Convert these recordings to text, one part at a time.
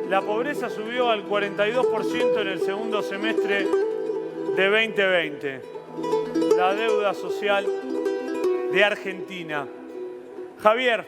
La pobreza subió al 42% en el segundo semestre de 2020. La deuda social de Argentina. Javier,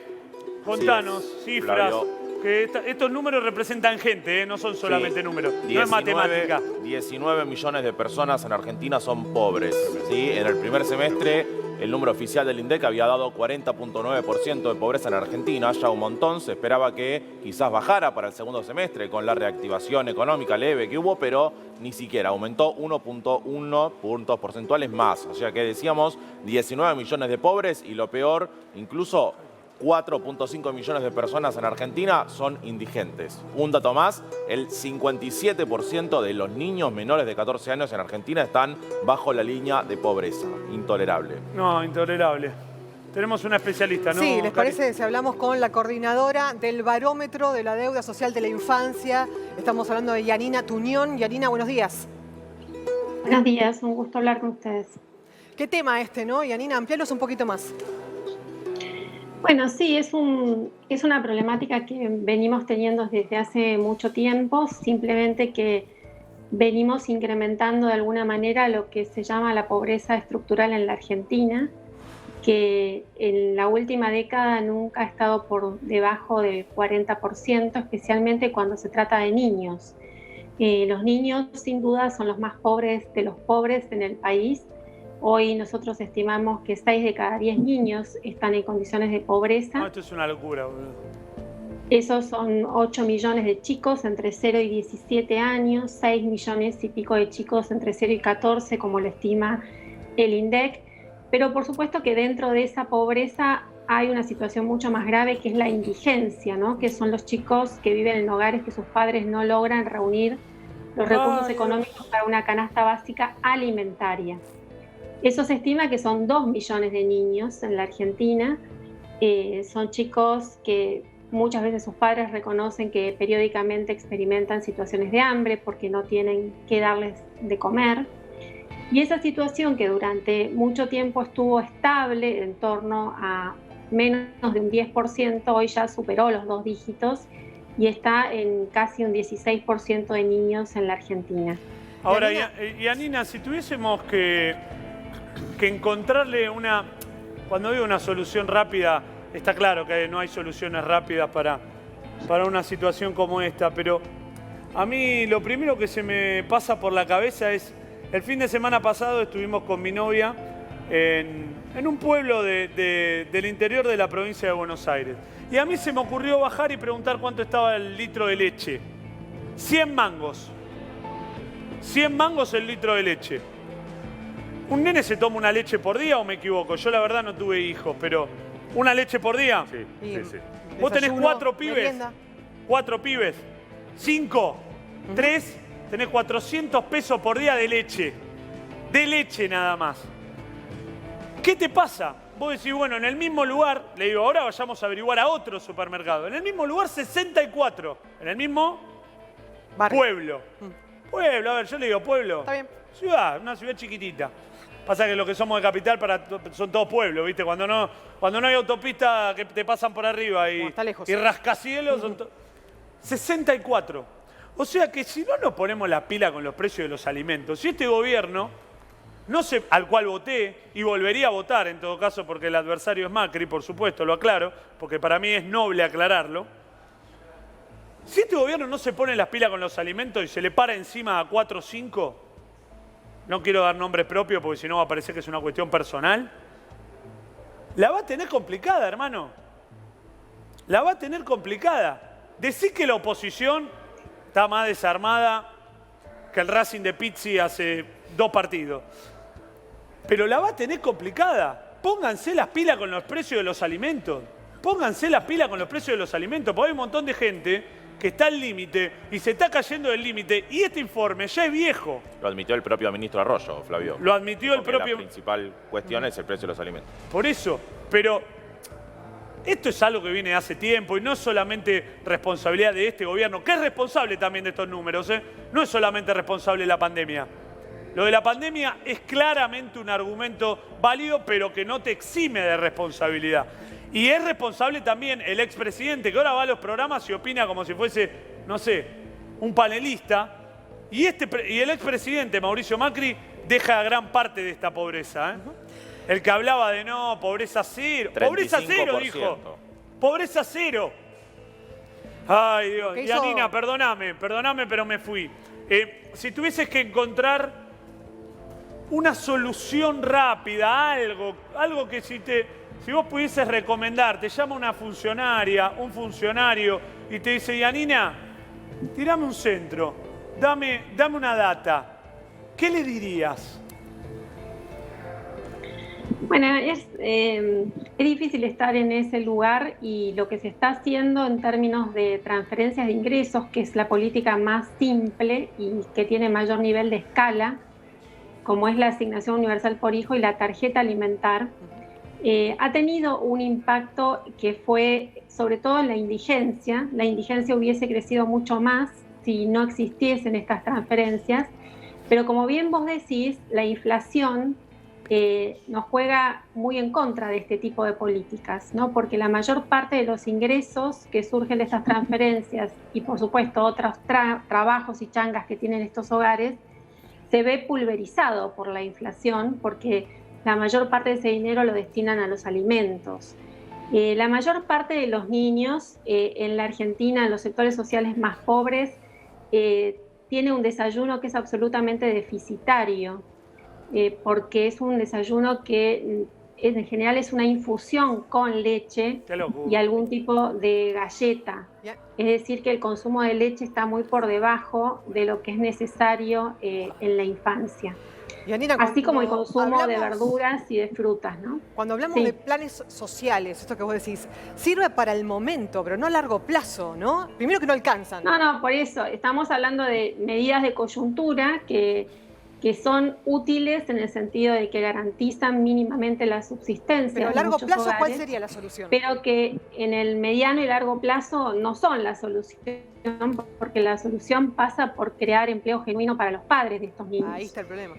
contanos cifras. Flavio. Que estos números representan gente, no son solamente números. 19, no es matemática. 19 millones de personas en Argentina son pobres. ¿Sí? En el primer semestre, el número oficial del INDEC había dado 40.9% de pobreza en Argentina, ya un montón. Se esperaba que quizás bajara para el segundo semestre con la reactivación económica leve que hubo, pero ni siquiera aumentó 1.1 puntos porcentuales más. O sea que decíamos 19 millones de pobres y lo peor, incluso 4.5 millones de personas en Argentina son indigentes. Un dato más, el 57% de los niños menores de 14 años en Argentina están bajo la línea de pobreza. Intolerable. No, intolerable. Tenemos una especialista, ¿no? Sí, ¿les parece si hablamos con la coordinadora del barómetro de la deuda social de la infancia? Estamos hablando de Yanina Tuñón. Yanina, buenos días. Buenos días, un gusto hablar con ustedes. ¿Qué tema este, no? Yanina, amplíalos un poquito más. Bueno, sí, es una problemática que venimos teniendo desde hace mucho tiempo, simplemente que venimos incrementando de alguna manera lo que se llama la pobreza estructural en la Argentina, que en la última década nunca ha estado por debajo del 40%, especialmente cuando se trata de niños. Los niños, sin duda, son los más pobres de los pobres en el país. Hoy nosotros estimamos que 6 de cada 10 niños están en condiciones de pobreza. No, esto es una locura, boludo. Esos son 8 millones de chicos entre 0 y 17 años, 6 millones y pico de chicos entre 0 y 14, como lo estima el INDEC. Pero por supuesto que dentro de esa pobreza hay una situación mucho más grave, que es la indigencia, ¿no? Que son los chicos que viven en hogares que sus padres no logran reunir los recursos económicos para una canasta básica alimentaria. Eso se estima que son 2 millones de niños en la Argentina. Son chicos que muchas veces sus padres reconocen que periódicamente experimentan situaciones de hambre porque no tienen que darles de comer. Y esa situación, que durante mucho tiempo estuvo estable en torno a menos de un 10%, hoy ya superó los 2 dígitos y está en casi un 16% de niños en la Argentina. Ahora, Yanina, si tuviésemos que encontrarle una... Cuando digo una solución rápida, está claro que no hay soluciones rápidas para una situación como esta, pero a mí lo primero que se me pasa por la cabeza es... El fin de semana pasado estuvimos con mi novia en un pueblo del interior de la provincia de Buenos Aires. Y a mí se me ocurrió bajar y preguntar cuánto estaba el litro de leche. 100 mangos. 100 mangos el litro de leche. ¿Un nene se toma una leche por día o me equivoco? Yo la verdad no tuve hijos, pero ¿una leche por día? Sí. ¿Vos tenés 4 pibes? Merienda. 4 pibes. 5. 3. Tenés 400 pesos por día de leche. De leche nada más. ¿Qué te pasa? Vos decís, bueno, en el mismo lugar, le digo, ahora vayamos a averiguar a otro supermercado. En el mismo lugar, 64. En el mismo pueblo. Pueblo, a ver, yo le digo pueblo. Está bien. Ciudad, una ciudad chiquitita. Pasa que los que somos de capital son todos pueblos, ¿viste? Cuando no hay autopista que te pasan por arriba y rascacielos, son 64. O sea que si no nos ponemos la pila con los precios de los alimentos, si este gobierno, al cual voté y volvería a votar en todo caso porque el adversario es Macri, por supuesto, lo aclaro, porque para mí es noble aclararlo. Si este gobierno no se pone las pilas con los alimentos y se le para encima a 4 o 5, no quiero dar nombres propios porque si no va a parecer que es una cuestión personal, la va a tener complicada, hermano. La va a tener complicada. Decir que la oposición está más desarmada que el Racing de Pizzi hace 2 partidos. Pero la va a tener complicada. Pónganse las pilas con los precios de los alimentos. Pónganse las pilas con los precios de los alimentos, porque hay un montón de gente que está al límite y se está cayendo del límite. Y este informe ya es viejo. Lo admitió el propio ministro Arroyo, Flavio. Lo admitió el propio... La principal cuestión es el precio de los alimentos. Por eso, pero esto es algo que viene hace tiempo y no es solamente responsabilidad de este gobierno, que es responsable también de estos números, ¿eh? No es solamente responsable de la pandemia. Lo de la pandemia es claramente un argumento válido, pero que no te exime de responsabilidad. Y es responsable también el expresidente, que ahora va a los programas y opina como si fuese, no sé, un panelista. Y el expresidente Mauricio Macri deja gran parte de esta pobreza. El que hablaba de no, pobreza cero. 35%. Pobreza cero, dijo. Pobreza cero. Ay, Dios. Yanina, perdóname, pero me fui. Si tuvieses que encontrar una solución rápida, algo que si vos pudieses recomendar, te llama una funcionaria, un funcionario y te dice, Yanina, tirame un centro, dame una data, ¿qué le dirías? Bueno, es difícil estar en ese lugar y lo que se está haciendo en términos de transferencias de ingresos, que es la política más simple y que tiene mayor nivel de escala, como es la asignación universal por hijo y la tarjeta alimentar, ha tenido un impacto que fue sobre todo en la indigencia. La indigencia hubiese crecido mucho más si no existiesen estas transferencias, pero como bien vos decís, la inflación nos juega muy en contra de este tipo de políticas, ¿no? Porque la mayor parte de los ingresos que surgen de estas transferencias y por supuesto otros trabajos y changas que tienen estos hogares se ve pulverizado por la inflación, porque la mayor parte de ese dinero lo destinan a los alimentos. La mayor parte de los niños en la Argentina, en los sectores sociales más pobres, tiene un desayuno que es absolutamente deficitario, porque es un desayuno que en general es una infusión con leche y algún tipo de galleta. Es decir, que el consumo de leche está muy por debajo de lo que es necesario en la infancia. Yanina, así como el consumo de verduras y de frutas, ¿no? Cuando hablamos de planes sociales, esto que vos decís, sirve para el momento, pero no a largo plazo, ¿no? Primero que no alcanzan. No, por eso. Estamos hablando de medidas de coyuntura que son útiles en el sentido de que garantizan mínimamente la subsistencia. Pero a largo plazo, hogares, ¿cuál sería la solución? Pero que en el mediano y largo plazo no son la solución, porque la solución pasa por crear empleo genuino para los padres de estos niños. Ahí está el problema.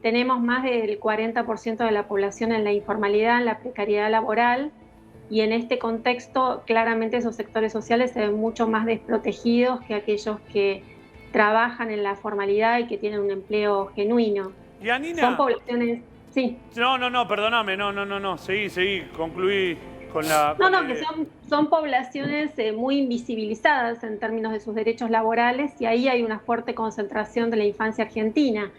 Tenemos más del 40% de la población en la informalidad, en la precariedad laboral, y en este contexto claramente esos sectores sociales se ven mucho más desprotegidos que aquellos que trabajan en la formalidad y que tienen un empleo genuino. Yanina. Son poblaciones... Sí. No, perdóname, no. Seguí, concluí con la... que son poblaciones muy invisibilizadas en términos de sus derechos laborales y ahí hay una fuerte concentración de la infancia argentina.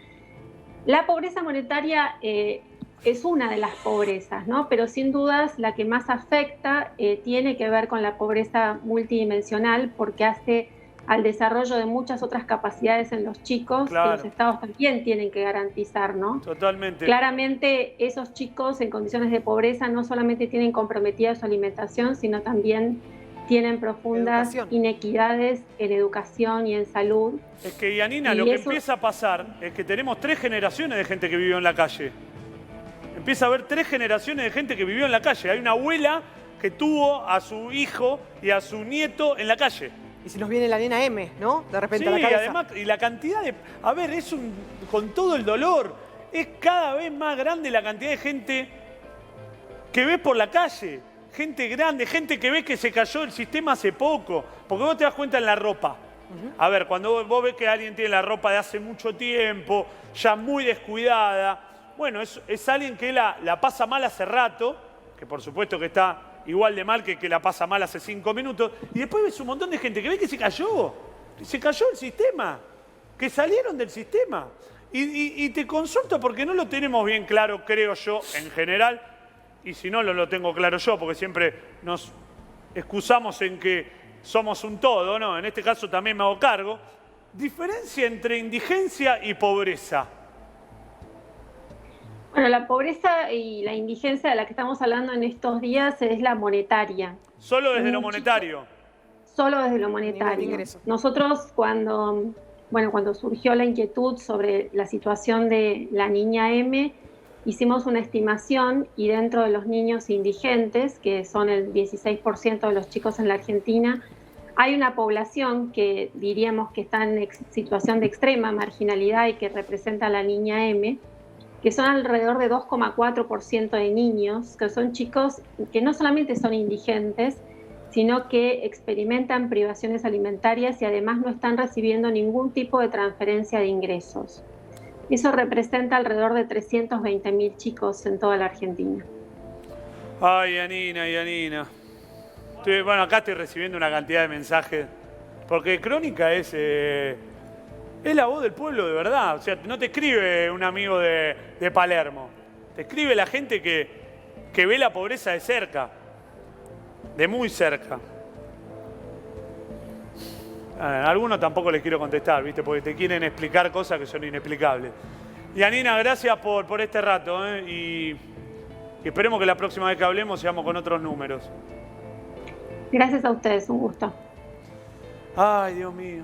La pobreza monetaria es una de las pobrezas, ¿no? Pero sin dudas la que más afecta tiene que ver con la pobreza multidimensional porque hace al desarrollo de muchas otras capacidades en los chicos que los estados también tienen que garantizar, ¿no? Totalmente. Claramente esos chicos en condiciones de pobreza no solamente tienen comprometida su alimentación, sino también tienen profundas inequidades en educación y en salud. Es que, Yanina, lo que empieza a pasar es que tenemos 3 generaciones de gente que vivió en la calle. Empieza a haber 3 generaciones de gente que vivió en la calle. Hay una abuela que tuvo a su hijo y a su nieto en la calle. Y si nos viene la nena M, ¿no? De repente a la cabeza. Además, y la cantidad de... A ver, con todo el dolor, es cada vez más grande la cantidad de gente que ves por la calle. Gente grande, gente que ves que se cayó el sistema hace poco. Porque vos te das cuenta en la ropa. A ver, cuando vos ves que alguien tiene la ropa de hace mucho tiempo, ya muy descuidada, bueno, es alguien que la pasa mal hace rato, que por supuesto que está igual de mal que la pasa mal hace 5 minutos, y después ves un montón de gente que ve que se cayó el sistema, que salieron del sistema. Y te consulto porque no lo tenemos bien claro, creo yo, en general, y si no lo tengo claro yo, porque siempre nos excusamos en que somos un todo, ¿no? En este caso también me hago cargo. Diferencia entre indigencia y pobreza. Bueno, la pobreza y la indigencia de la que estamos hablando en estos días es la monetaria. ¿Solo desde lo monetario? Solo desde lo monetario. Nosotros cuando surgió la inquietud sobre la situación de la niña M, hicimos una estimación y dentro de los niños indigentes, que son el 16% de los chicos en la Argentina, hay una población que diríamos que está en situación de extrema marginalidad y que representa a la niña M, que son alrededor de 2,4% de niños, que son chicos que no solamente son indigentes, sino que experimentan privaciones alimentarias y además no están recibiendo ningún tipo de transferencia de ingresos. Eso representa alrededor de 320.000 chicos en toda la Argentina. Ay, Yanina, Yanina. Bueno, acá estoy recibiendo una cantidad de mensajes, porque Crónica es la voz del pueblo de verdad. O sea, no te escribe un amigo de Palermo, te escribe la gente que ve la pobreza de cerca. De muy cerca. A algunos tampoco les quiero contestar, ¿viste? Porque te quieren explicar cosas que son inexplicables. Yanina, gracias por este rato, ¿eh? Y esperemos que la próxima vez que hablemos seamos con otros números. Gracias a ustedes, un gusto. Ay, Dios mío.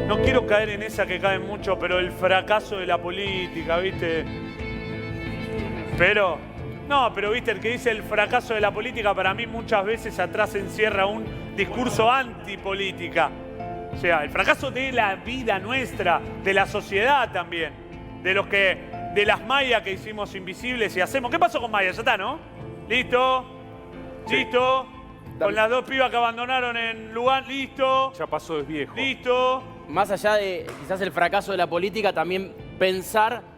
No quiero caer en esa que caen mucho, pero el fracaso de la política, ¿viste? Pero viste, el que dice el fracaso de la política, para mí muchas veces atrás encierra un discurso antipolítica. O sea, el fracaso de la vida nuestra, de la sociedad también, de las mallas que hicimos invisibles y hacemos. ¿Qué pasó con Maya? Ya está, ¿no? ¿Listo? Sí. ¿Listo? Con las dos pibas que abandonaron en Lugano, ¿listo? Ya pasó, es viejo. ¿Listo? Más allá de quizás el fracaso de la política, también pensar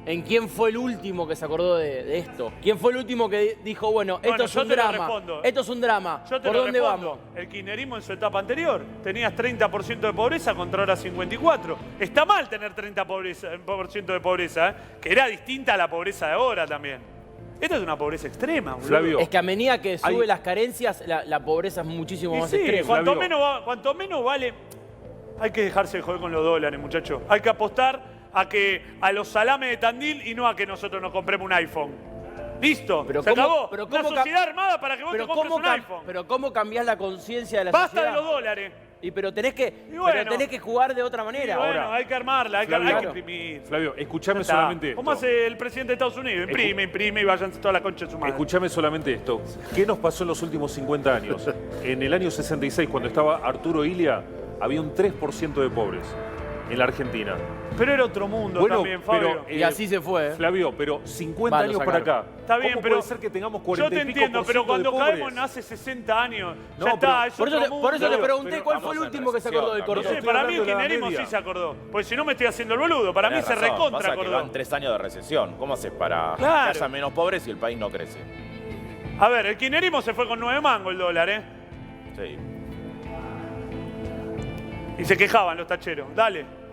en quién fue el último que se acordó de esto. ¿Quién fue el último que dijo, bueno, esto es un drama? Esto es un drama. Yo te ¿Por dónde vamos? El kirchnerismo en su etapa anterior. Tenías 30% de pobreza contra ahora 54%. Está mal tener 30% de pobreza, ¿eh? Que era distinta a la pobreza de ahora también. Esta es una pobreza extrema, boludo. Flavio. Es que a medida que sube las carencias, la pobreza es muchísimo más extrema. Cuanto menos vale... Hay que dejarse de joder con los dólares, muchachos. Hay que apostar a los salames de Tandil y no a que nosotros nos compremos un iPhone. ¿Listo? Se acabó. Una sociedad armada para que vos te compres un iPhone. Pero ¿cómo cambiás la conciencia de la Basta sociedad? de los dólares. Pero tenés que jugar de otra manera. Bueno, ahora, hay que armarla, hay que imprimir. Flavio, escuchame solamente esto. ¿Cómo hace el presidente de Estados Unidos? Imprime y váyanse toda la concha de su madre. Escuchame solamente esto. ¿Qué nos pasó en los últimos 50 años? En el año 66, cuando estaba Arturo Illia, había un 3% de pobres en la Argentina. Pero era otro mundo también, Fabio. Y así se fue. Flavio, pero 50 años para acá. Está bien, ¿Cómo pero puede ser que tengamos 40 yo te entiendo, pero cuando caemos en hace 60 años, no, ya está, es por otro mundo. eso te pregunté cuál fue el último que se acordó del corto. No sé, para mí el kirchnerismo sí se acordó. Pues si no me estoy haciendo el boludo, para mí se recontra acordó. Van 3 años de recesión. ¿Cómo haces para que haya menos pobres y el país no crece? A ver, el kirchnerismo se fue con 9 mangos el dólar, ¿eh? Sí. Y se quejaban los tacheros. Dale.